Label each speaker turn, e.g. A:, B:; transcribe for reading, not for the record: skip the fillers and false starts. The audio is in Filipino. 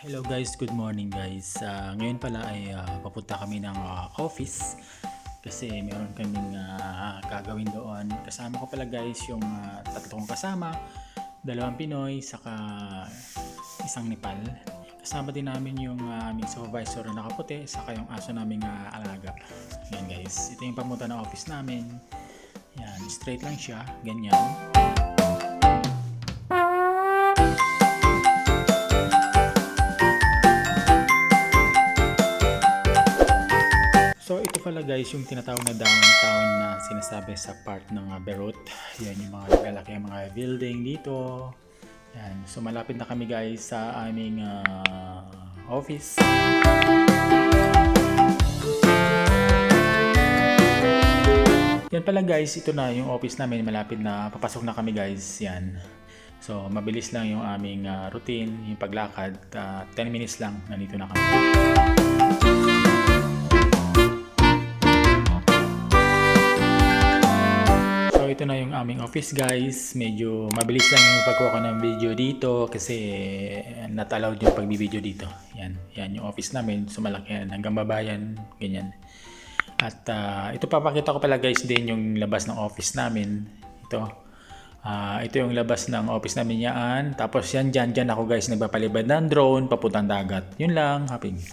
A: Hello guys, good morning guys. Ngayon pala ay papunta kami ng office kasi meron kaming gagawin doon. Kasama ko pala guys yung tatlong kasama, dalawang Pinoy saka isang Nepal. Kasama din namin yung aming supervisor na nakaputi saka yung aso naming alaga. Yan guys, ito yung pamunta ng office namin. Yan, straight lang siya, ganyan. So ito pala guys yung tinatawag na downtown na sinasabi sa part ng Beirut. Yan yung mga lalaki mga building dito. Yan. So malapit na kami guys sa aming office. Yan pala guys, ito na yung office namin. Malapit na, papasok na kami guys. Yan. So mabilis lang yung aming routine, yung paglakad. 10 minutes lang, nandito na kami. So ito na yung aming office guys. Medyo mabilis lang yung pagkuha ko ng video dito kasi not allowed yung pagbibideo dito. Yan, yan yung office namin. So malaki yan, hanggang babayan, ganyan. At ito papakita ko pala guys din yung labas ng office namin. Ito yung labas ng office namin yan. Tapos yan dyan ako guys nagpapalibad ng drone papuntang dagat. Yun lang, happy.